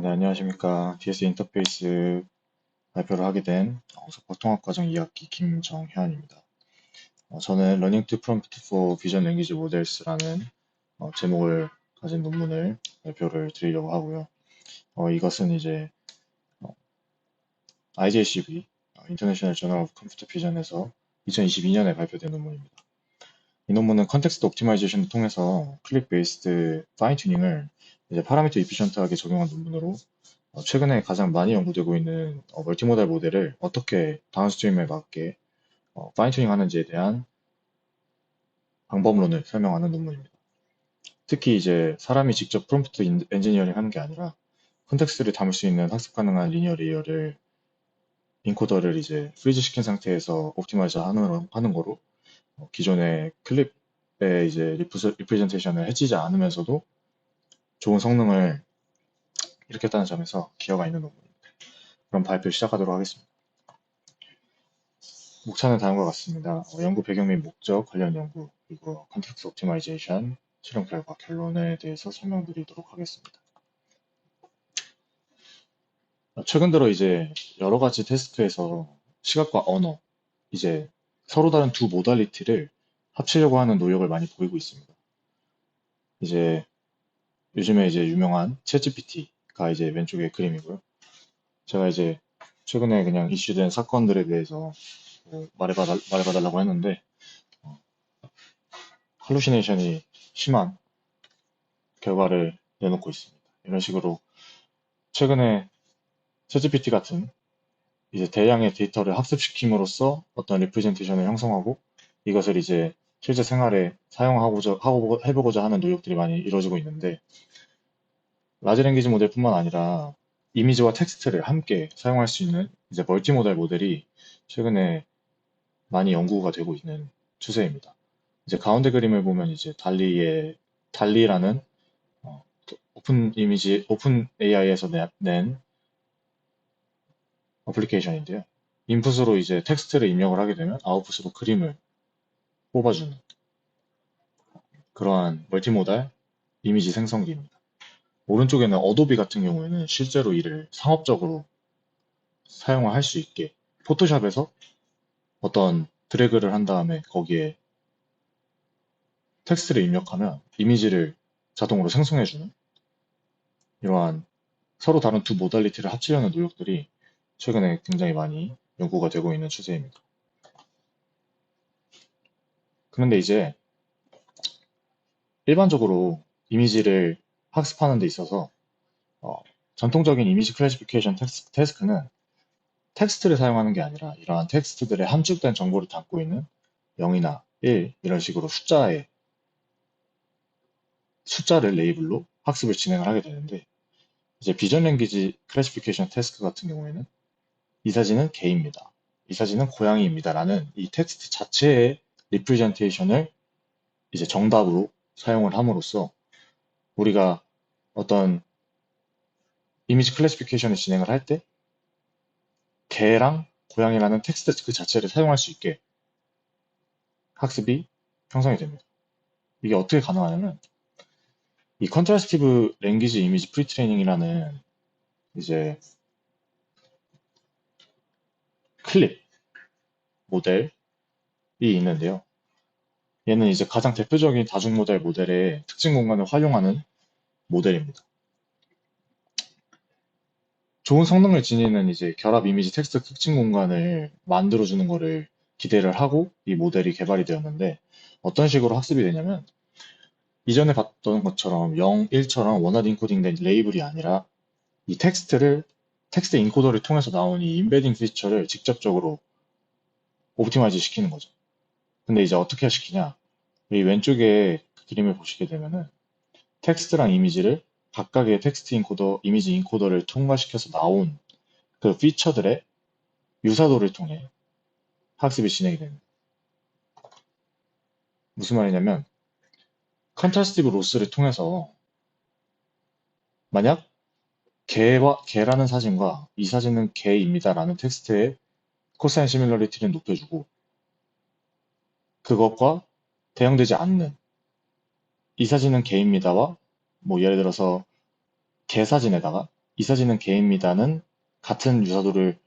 네, 안녕하십니까. DS 인터페이스 발표를 하게 된 보통학과정 2학기 김정현입니다. 저는 Learning to Prompt for Vision Language Models라는 제목을 가진 논문을 발표를 드리려고 하고요. 이것은 이제 IJCV, International Journal of Computer Vision에서 2022년에 발표된 논문입니다. 이 논문은 컨텍스트 옵티마이제이션을 통해서 클릭 베이스드 파인 튜닝을 이제 파라미터 이피션트하게 적용한 논문으로 최근에 가장 많이 연구되고 있는 멀티모달 모델을 어떻게 다운스트림에 맞게 파인 튜닝 하는지에 대한 방법론을 설명하는 논문입니다. 특히 이제 사람이 직접 프롬프트 엔지니어링 하는 게 아니라 컨텍스트를 담을 수 있는 학습 가능한 리니어 레이어를 인코더를 이제 프리즈 시킨 상태에서 옵티마이저 하는 거로 기존의 클립의 이제 리프레젠테이션을 해치지 않으면서도 좋은 성능을 일으켰다는 점에서 기여가 있는 논문입니다. 그럼 발표 시작하도록 하겠습니다. 목차는 다음과 같습니다. 연구 배경 및 목적, 관련 연구, 그리고 컨텍스트 옵티마이제이션, 실험 결과, 결론에 대해서 설명드리도록 하겠습니다. 최근 들어 이제 여러 가지 테스트에서 시각과 언어, 이제 서로 다른 두 모달리티를 합치려고 하는 노력을 많이 보이고 있습니다. 이제 요즘에 이제 유명한 챗GPT가 이제 왼쪽에 그림이고요. 제가 이제 최근에 그냥 이슈된 사건들에 대해서 말해봐달라고 했는데, 할루시네이션이 심한 결과를 내놓고 있습니다. 이런 식으로 최근에 챗GPT 같은 이제 대량의 데이터를 학습시킴으로써 어떤 리프레젠테이션을 형성하고 이것을 이제 실제 생활에 해보고자 하는 노력들이 많이 이루어지고 있는데 라지 랭귀지 모델뿐만 아니라 이미지와 텍스트를 함께 사용할 수 있는 이제 멀티모달 모델이 최근에 많이 연구가 되고 있는 추세입니다. 이제 가운데 그림을 보면 이제 달리라는 오픈 AI에서 낸 어플리케이션인데요. 인풋으로 이제 텍스트를 입력을 하게 되면 아웃풋으로 그림을 뽑아주는 그러한 멀티모달 이미지 생성기입니다. 오른쪽에는 어도비 같은 경우에는 실제로 이를 상업적으로 사용을 할 수 있게 포토샵에서 어떤 드래그를 한 다음에 거기에 텍스트를 입력하면 이미지를 자동으로 생성해주는 이러한 서로 다른 두 모달리티를 합치려는 노력들이 최근에 굉장히 많이 연구가 되고 있는 추세입니다. 그런데 이제 일반적으로 이미지를 학습하는 데 있어서 어, 전통적인 이미지 클래시피케이션 태스크는 텍스트를 사용하는 게 아니라 이러한 텍스트들의 함축된 정보를 담고 있는 0이나 1 이런 식으로 숫자를 레이블로 학습을 진행을 하게 되는데 이제 비전 랭귀지 클래시피케이션 태스크 같은 경우에는 이 사진은 개입니다. 이 사진은 고양이입니다. 라는 이 텍스트 자체의 리프레젠테이션을 이제 정답으로 사용을 함으로써 우리가 어떤 이미지 클래시피케이션을 진행을 할 때 개랑 고양이라는 텍스트 그 자체를 사용할 수 있게 학습이 형성이 됩니다. 이게 어떻게 가능하냐면 이 컨트라스티브 랭귀지 이미지 프리트레이닝이라는 이제 클립 모델이 있는데요. 얘는 이제 가장 대표적인 다중 모델의 특징 공간을 활용하는 모델입니다. 좋은 성능을 지니는 이제 결합 이미지 텍스트 특징 공간을 만들어주는 거를 기대를 하고 이 모델이 개발이 되었는데 어떤 식으로 학습이 되냐면 이전에 봤던 것처럼 0, 1처럼 원하드 인코딩된 레이블이 아니라 이 텍스트 인코더를 통해서 나온 이 임베딩 피처를 직접적으로 옵티마이즈 시키는 거죠. 근데 이제 어떻게 시키냐? 이 왼쪽에 그 그림을 보시게 되면은 텍스트랑 이미지를 각각의 이미지 인코더를 통과시켜서 나온 그 피처들의 유사도를 통해 학습이 진행이 됩니다. 무슨 말이냐면 컨트라스티브 로스를 통해서 만약 개라는 사진과 이 사진은 개입니다라는 텍스트의 코사인 시밀러리티를 높여주고 그것과 대응되지 않는 이 사진은 개입니다와 뭐 예를 들어서 개 사진에다가 이사진은 개입니다는 같은 유사도를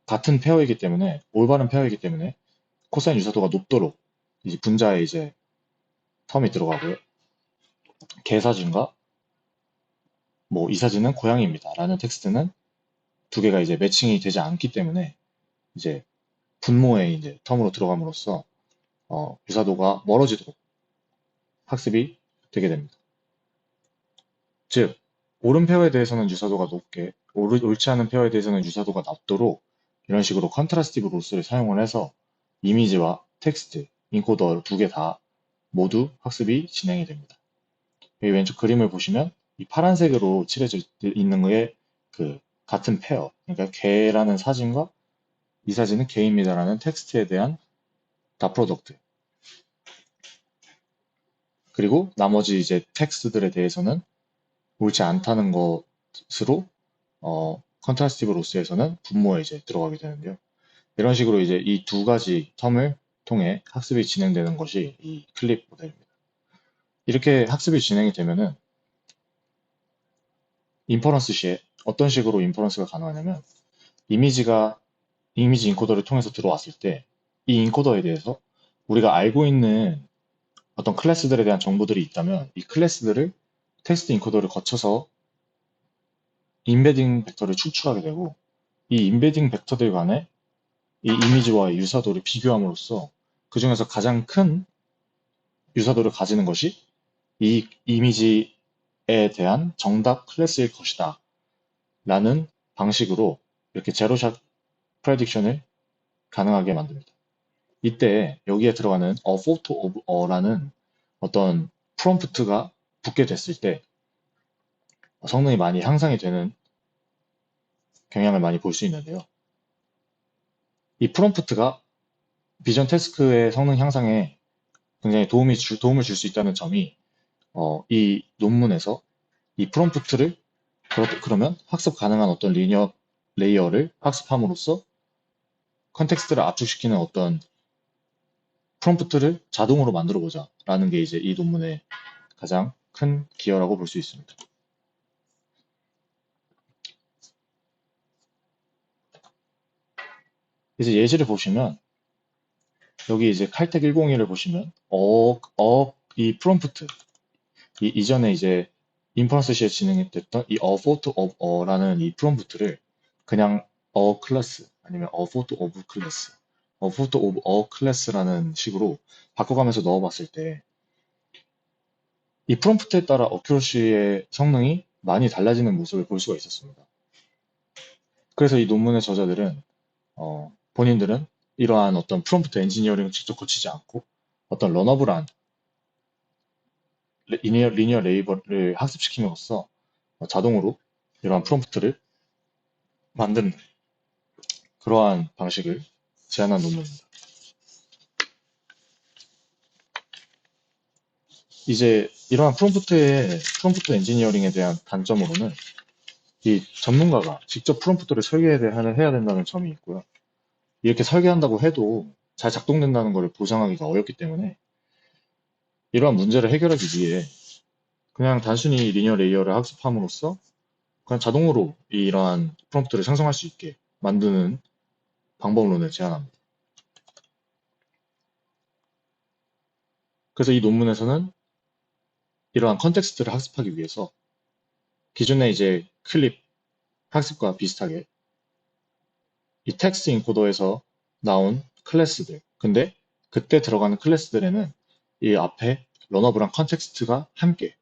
같은 페어이기 때문에 올바른 페어이기 때문에 코사인 유사도가 높도록 이제 분자에 이제 텀이 들어가고요. 개사진과 뭐 이사진은 고양이입니다 라는 텍스트는 두 개가 이제 매칭이 되지 않기 때문에 이제 분모에 이제 텀으로 들어감으로써 유사도가 멀어지도록 학습이 되게 됩니다. 즉, 옳은 페어에 대해서는 유사도가 높게, 옳지 않은 페어에 대해서는 유사도가 낮도록 이런 식으로 컨트라스티브 로스를 사용을 해서 이미지와 텍스트, 인코더 두 개 다 모두 학습이 진행이 됩니다. 여기 왼쪽 그림을 보시면 이 파란색으로 칠해져 있는 거에 그 같은 페어, 그러니까 개라는 사진과 이 사진은 개입니다라는 텍스트에 대한 다 프로덕트. 그리고 나머지 이제 텍스트들에 대해서는 옳지 않다는 것으로 컨트라스티브 로스에서는 분모에 이제 들어가게 되는데요. 이런 식으로 이제 이 두 가지 텀을 통해 학습이 진행되는 것이 이 클립 모델입니다. 이렇게 학습이 진행이 되면은 인퍼런스 시에 어떤 식으로 인퍼런스가 가능하냐면 이미지 인코더를 통해서 들어왔을 때 이 인코더에 대해서 우리가 알고 있는 어떤 클래스들에 대한 정보들이 있다면 이 클래스들을 텍스트 인코더를 거쳐서 임베딩 벡터를 추출하게 되고 이 임베딩 벡터들 간의 이 이미지와의 유사도를 비교함으로써 그 중에서 가장 큰 유사도를 가지는 것이 이 이미지에 대한 정답 클래스일 것이다 라는 방식으로 이렇게 제로샷 프레딕션을 가능하게 만듭니다. 이때 여기에 들어가는 a photo of a라는 어떤 프롬프트가 붙게 됐을 때 성능이 많이 향상이 되는 경향을 많이 볼 수 있는데요. 이 프롬프트가 비전 태스크의 성능 향상에 굉장히 도움을 줄 수 있다는 점이 이 논문에서 이 프롬프트를 그러면 학습 가능한 어떤 리니어 레이어를 학습함으로써 컨텍스트를 압축시키는 어떤 프롬프트를 자동으로 만들어 보자 라는 게 이제 이 논문의 가장 큰 기여라고 볼 수 있습니다. 이제 예시를 보시면 여기 이제 칼텍 101을 보시면 이 프롬프트 이전에 이제 인퍼런스 시에 진행됐던 이 a photo of a라는 이 프롬프트를 그냥 a 클래스 아니면 a photo of 클래스 a photo of a 클래스라는 식으로 바꿔가면서 넣어봤을 때 이 프롬프트에 따라 어큐러시의 성능이 많이 달라지는 모습을 볼 수가 있었습니다. 그래서 이 논문의 저자들은 본인들은 이러한 어떤 프롬프트 엔지니어링을 직접 거치지 않고 어떤 러너블한 리니어 레이버를 학습시킴으로써 자동으로 이러한 프롬프트를 만드는 그러한 방식을 제안한 논문입니다. 이제 이러한 프롬프트 엔지니어링에 대한 단점으로는 이 전문가가 직접 프롬프트를 해야 된다는 점이 있고요. 이렇게 설계한다고 해도 잘 작동된다는 것을 보장하기가 어렵기 때문에 이러한 문제를 해결하기 위해 그냥 단순히 리니어 레이어를 학습함으로써 그냥 자동으로 이러한 프롬프트를 생성할 수 있게 만드는 방법론을 제안합니다. 그래서 이 논문에서는 이러한 컨텍스트를 학습하기 위해서 기존의 이제 클립 학습과 비슷하게 이 텍스트 인코더에서 나온 클래스들, 근데 그때 들어가는 클래스들에는 이 앞에 러너블한 컨텍스트가 함께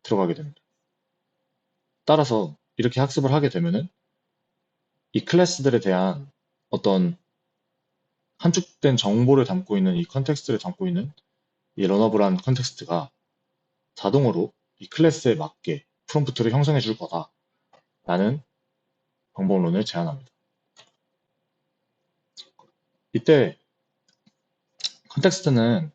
들어가게 됩니다. 따라서 이렇게 학습을 하게 되면은 이 클래스들에 대한 어떤 함축된 정보를 담고 있는 이 컨텍스트를 담고 있는 이 러너블한 컨텍스트가 자동으로 이 클래스에 맞게 프롬프트를 형성해 줄 거다라는 방법론을 제안합니다. 이때 컨텍스트는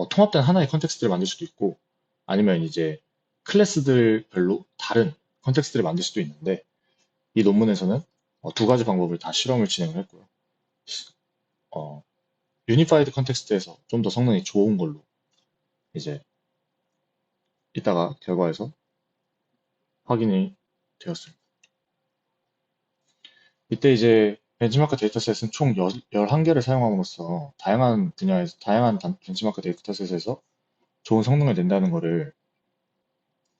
통합된 하나의 컨텍스트를 만들 수도 있고 아니면 이제 클래스들별로 다른 컨텍스트를 만들 수도 있는데 이 논문에서는 두 가지 방법을 다 실험을 진행을 했고요. 유니파이드 컨텍스트에서 좀 더 성능이 좋은 걸로 이제 이따가 결과에서 확인이 되었습니다. 이때 이제 벤치마크 데이터셋은 총 11개를 사용함으로써 다양한 분야에서, 다양한 벤치마크 데이터셋에서 좋은 성능을 낸다는 것을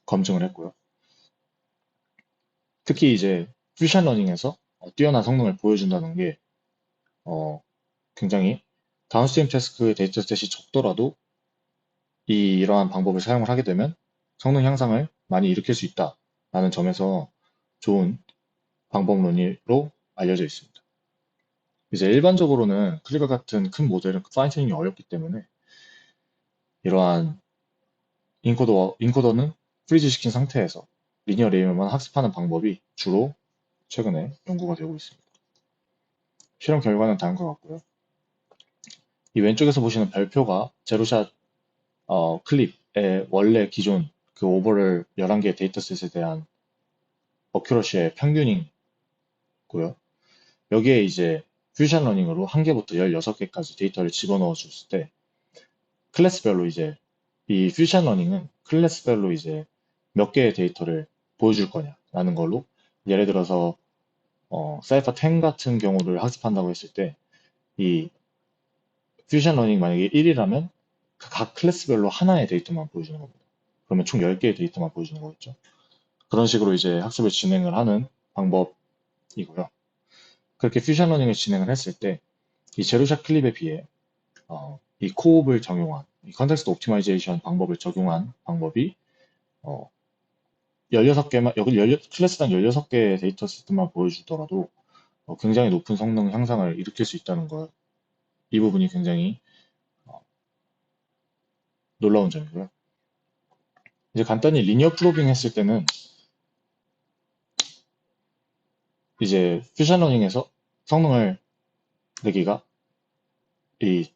검증을 했고요. 특히 이제 퓨전 러닝에서 뛰어난 성능을 보여준다는 게 굉장히 다운스트림 태스크 데이터셋이 적더라도 이러한 방법을 사용을 하게 되면 성능 향상을 많이 일으킬 수 있다라는 점에서 좋은 방법론으로 알려져 있습니다. 이제 일반적으로는 클리가 같은 큰 모델은 파인튜닝이 어렵기 때문에 이러한 인코더는 프리즈 시킨 상태에서 리니어 레이어만 학습하는 방법이 주로 최근에 연구가 되고 있습니다. 실험 결과는 다음과 같고요. 이 왼쪽에서 보시는 별표가 제로샷 클립의 원래 기존 그 오버를 11개의 데이터셋에 대한 어큐러시의 평균이고요. 여기에 이제 퓨전 러닝으로 1개부터 16개까지 데이터를 집어넣어 줬을 때 클래스별로 이제 이 퓨전 러닝은 클래스별로 이제 몇 개의 데이터를 보여줄 거냐라는 걸로 예를 들어서 사이퍼 10 같은 경우를 학습한다고 했을 때 이 퓨전 러닝 만약에 1이라면 각 클래스별로 하나의 데이터만 보여주는 겁니다. 그러면 총 10개의 데이터만 보여주는 거겠죠. 그런 식으로 이제 학습을 진행을 하는 방법이고요. 그렇게 퓨전 러닝을 진행을 했을 때 이 제로샷 클립에 비해 이 코옵을 적용한 이 컨텍스트 옵티마이제이션 방법을 적용한 방법이 16개만 여기 클래스당 16개의 데이터 세트만 보여주더라도 굉장히 높은 성능 향상을 일으킬 수 있다는 것, 이 부분이 굉장히 놀라운 점이고요. 이제 간단히 리니어 프로빙 했을 때는 이제 퓨전 러닝에서 성능을 내기가 이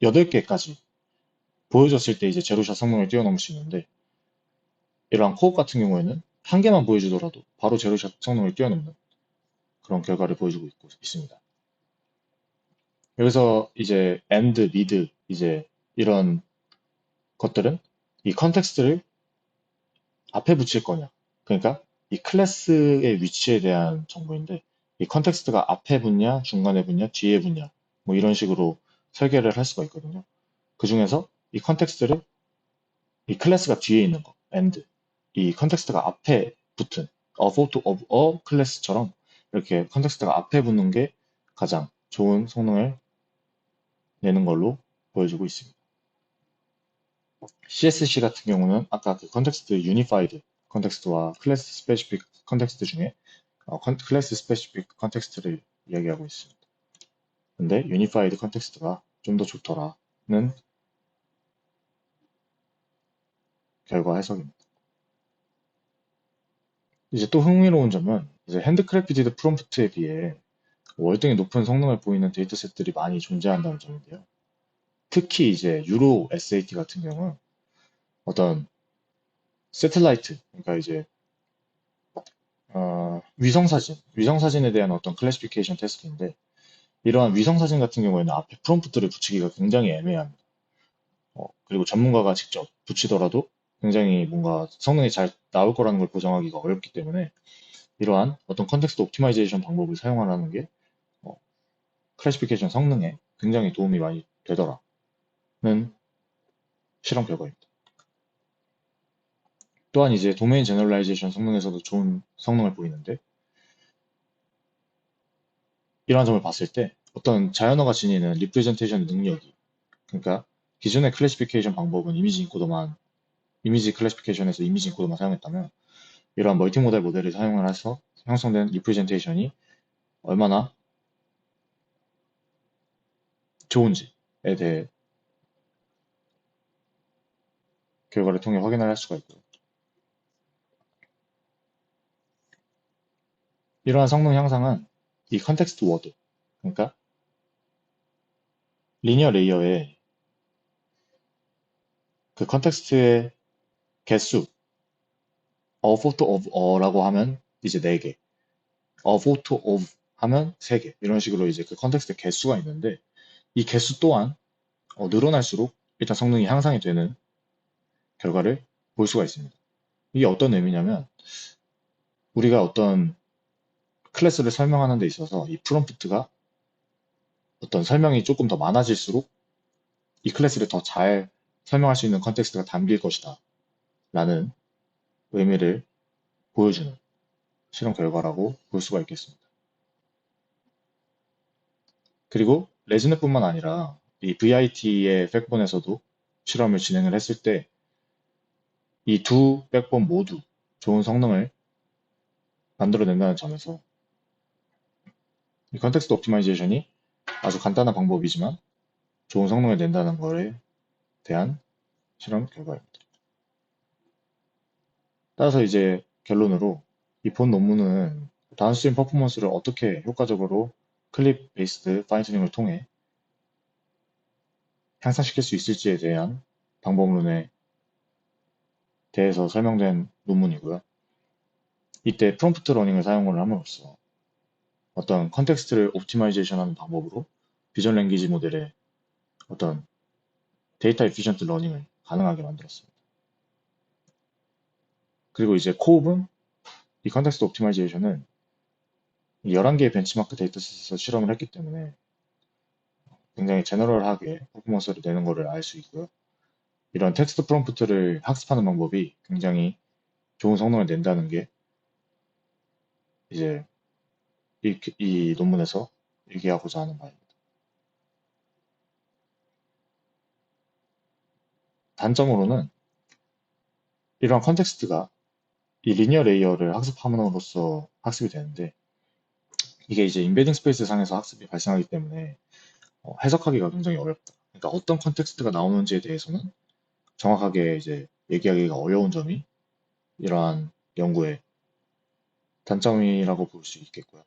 8개까지 보여줬을 때 이제 제로샷 성능을 뛰어넘을 수 있는데 이러한 코업 같은 경우에는 한 개만 보여주더라도 바로 제로샷 성능을 뛰어넘는 그런 결과를 보여주고 있습니다. 여기서 이제 and, mid 이제 이런 것들은 이 컨텍스트를 앞에 붙일 거냐. 그러니까 이 클래스의 위치에 대한 정보인데 이 컨텍스트가 앞에 붙냐, 중간에 붙냐, 뒤에 붙냐 뭐 이런 식으로 설계를 할 수가 있거든요. 그 중에서 이 컨텍스트를 이 클래스가 뒤에 있는 거, and 이 컨텍스트가 앞에 붙은 a photo of a 클래스처럼 이렇게 컨텍스트가 앞에 붙는 게 가장 좋은 성능을 내는 걸로 보여주고 있습니다. CSC 같은 경우는 아까 그 컨텍스트 유니파이드 컨텍스트와 클래스 스페시픽 컨텍스트 중에 클래스 스페시픽 컨텍스트를 이야기하고 있습니다. 근데 유니파이드 컨텍스트가 좀 더 좋더라는 결과 해석입니다. 이제 또 흥미로운 점은 이제 핸드크래프티드 프롬프트에 비해 월등히 높은 성능을 보이는 데이터셋들이 많이 존재한다는 점인데요. 특히 이제 유로 SAT 같은 경우는 어떤 세틀라이트, 그러니까 이제 위성사진에 대한 어떤 클래시피케이션 테스트인데 이러한 위성사진 같은 경우에는 앞에 프롬프트를 붙이기가 굉장히 애매합니다. 그리고 전문가가 직접 붙이더라도 굉장히 뭔가 성능이 잘 나올 거라는 걸 보장하기가 어렵기 때문에 이러한 어떤 컨텍스트 옵티마이제이션 방법을 사용하라는 게 클래시피케이션 성능에 굉장히 도움이 많이 되더라는 실험 결과입니다. 또한 이제 도메인 제너럴라이제이션 성능에서도 좋은 성능을 보이는데 이러한 점을 봤을 때 어떤 자연어가 지니는 리프레젠테이션 능력이 그러니까 기존의 클래시피케이션 방법은 이미지 클래시피케이션에서 이미지 인코더만 사용했다면 이러한 멀티모달 모델을 사용을 해서 형성된 리프레젠테이션이 얼마나 좋은지에 대해 결과를 통해 확인을 할 수가 있고요. 이러한 성능 향상은 이 컨텍스트 워드, 그러니까 리니어 레이어의 그 컨텍스트의 개수, a photo of a라고 하면 이제 4개, a photo of 하면 3개, 이런 식으로 이제 그 컨텍스트 개수가 있는데 이 개수 또한 늘어날수록 일단 성능이 향상이 되는 결과를 볼 수가 있습니다. 이게 어떤 의미냐면 우리가 어떤 클래스를 설명하는 데 있어서 이 프롬프트가 어떤 설명이 조금 더 많아질수록 이 클래스를 더 잘 설명할 수 있는 컨텍스트가 담길 것이다 라는 의미를 보여주는 실험 결과라고 볼 수가 있겠습니다. 그리고 레즈넷뿐만 아니라 이 VIT의 백본에서도 실험을 진행을 했을 때 이 두 백본 모두 좋은 성능을 만들어낸다는 점에서 이 컨텍스트 옵티마이제이션이 아주 간단한 방법이지만 좋은 성능을 낸다는 것에 대한 실험 결과입니다. 따라서 이제 결론으로 이 본 논문은 다운스트림 퍼포먼스를 어떻게 효과적으로 클립 베이스드 파인 튜닝을 통해 향상시킬 수 있을지에 대한 방법론에 대해서 설명된 논문이고요. 이때 프롬프트 러닝을 사용을 함으로써 어떤 컨텍스트를 옵티마이제이션 하는 방법으로 비전 랭귀지 모델의 어떤 데이터 에피션트 러닝을 가능하게 만들었습니다. 그리고 이제 코옵은 이 컨텍스트 옵티마이제이션은 11개의 벤치마크 데이터셋에서 실험을 했기 때문에 굉장히 제너럴하게 퍼포먼스를 내는 것을 알 수 있고요. 이런 텍스트 프롬프트를 학습하는 방법이 굉장히 좋은 성능을 낸다는 게 이제 이 논문에서 얘기하고자 하는 바입니다. 단점으로는 이러한 컨텍스트가 이 리니어 레이어를 학습함으로써 학습이 되는데 이게 이제 인베딩 스페이스 상에서 학습이 발생하기 때문에 해석하기가 굉장히 어렵다. 그러니까 어떤 컨텍스트가 나오는지에 대해서는 정확하게 이제 얘기하기가 어려운 점이 이러한 연구의 단점이라고 볼 수 있겠고요.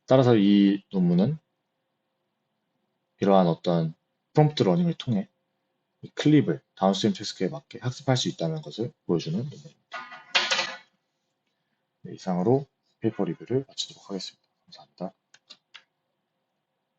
따라서 이 논문은 이러한 어떤 프롬프트 러닝을 통해 이 클립을 다운스트림 태스크에 맞게 학습할 수 있다는 것을 보여주는 논문입니다. 네, 이상으로 페이퍼 리뷰를 마치도록 하겠습니다. 감사합니다.